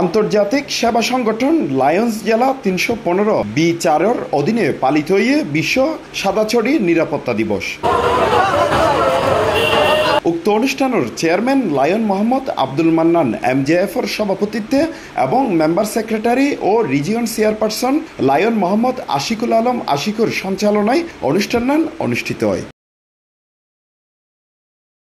আন্তর্জাতিক সেবা সংগঠন লায়ন্স জেলা ৩১৫ B4 অধীনে পালিত হয়ে বিশ্ব সাদাছড়ি নিরাপত্তা দিবস। উক্ত অনুষ্ঠানের চেয়ারম্যান লায়ন মোহাম্মদ আব্দুল মান্নান MJF-এর সভাপতিত্বে এবং মেম্বার সেক্রেটারি ও region chairperson lion Mohammad Ashikul Alam Ashikur সঞ্চালনায় অনুষ্ঠান অনুষ্ঠিত হয়।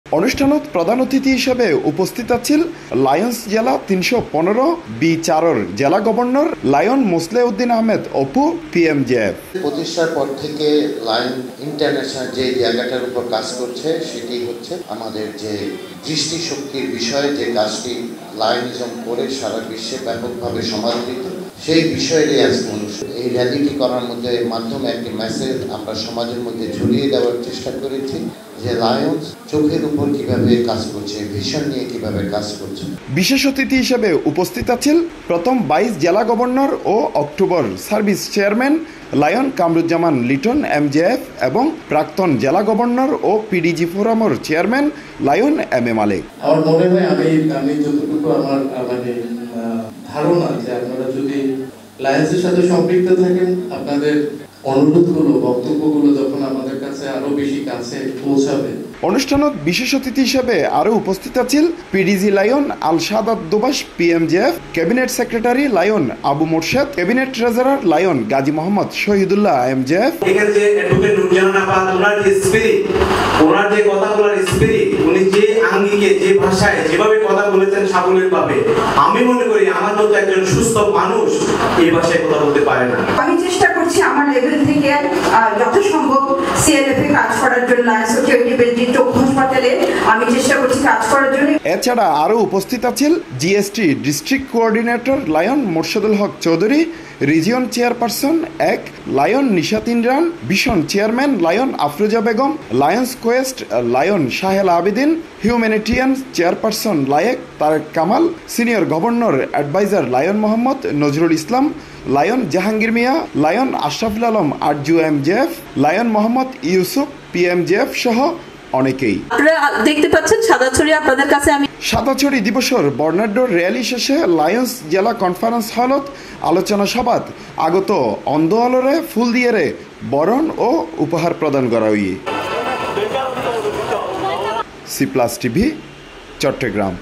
অনুষ্ঠানত প্রধান অতিথি হিসেবে উপস্থিত আছেন লায়ন্স জেলা ৩১৫ B4 জেলা governor lion Mosleuddin Ahmed Apu PMJF। প্রতিষ্ঠার পর থেকে লায়ন ইন্টারন্যাশনাল যে জায়গাটার উপর কাজ করছে সেটি হচ্ছে আমাদের যে দৃষ্টিশক্তির বিষয়ে যে কাজটি লায়নিজম করে সারা বিশ্বে ব্যাপকভাবে সমাদৃত, সেই বিষয়েরই আজকে অনুষ্ঠান। এই র্যালিটি করার মাধ্যমে একটি মেসেজ আমরা সমাজের মধ্যে ছড়িয়ে দেওয়ার চেষ্টা করেছি যে লায়ন্স চোখের উপর কিভাবে কাজ করছে, ভিশন নিয়ে কিভাবে কাজ করছে। বিশেষ অতিথি হিসেবে উপস্থিত আছেন প্রথম 22 জেলা গভর্নর ও October service chairman lion Kamruzzaman Liton MJF এবং প্রাক্তন জেলা গভর্নর ও PDG ফোরামের চেয়ারম্যান লায়ন MM মালিক। আমার মনে হয় আমি যতটুকু আমার ধারণা যে আপনারা যদি লায়ন্সের সাথে সম্পৃক্ত থাকেন, আপনাদের অনুরোধগুলো, বক্তব্যগুলো যখন আমাদের কাছে আরো বেশি কাছে পৌঁছাবে। অনুষ্ঠানত বিশেষ অতিথি হিসেবে আরো উপস্থিত আছেন PDG lion Al Sadat Dubas PMJF, cabinet secretary lion Abu Morshed, cabinet treasurer lion Gazi Mohammad Shahidullah MJF। এখানে যে অ্যাডভোকেট নুরজাহান আপা, ওনার যে স্পিরিট, ওনার যে কথা বলার স্পিরিট, উনি যে আঙ্গিকে যে ভাষায় যেভাবে কথা বলেছেন সাবলীলভাবে, আমি মনে করি আমার মতো একজন সুস্থ মানুষ এই ভাষায় কথা বলতে পারে না। আমি চেষ্টা করছি আমার লেভেল থেকে যথাসম্ভব CLF এ কাজ করার জন্য, হাসপাতালে আমি চেষ্টা করছি কাজ করার জন্য। এছাড়া আরো উপস্থিত আছেন GST district coordinator lion Morshedul Haque Chowdhury, region chairperson lion Nishat Imran, vision chairman lion Afroza Begum, lions quest lion Shahel Abedin, humanitarian chairperson লায়েক Tarek Kamal, senior governor advisor lion Mohammad Nazrul Islam, lion Jahangir Mia, lion Ashraful Alam Arju MJF, lion Mohammad Yusuf PMJF সহ অনেকেই। আপনারা দেখতে পাচ্ছেন সাদাছড়ি আপনাদের কাছে আমি সাদাছড়ি দিবসের বর্ণাঢ্য র্যালি শেষে লায়ন্স জেলা কনফারেন্স হলত আলোচনা সভাত আগত অন্ধ আলোরে ফুল দিয়ে বরণ ও উপহার প্রদান করা হই। C+ TV Chittagong.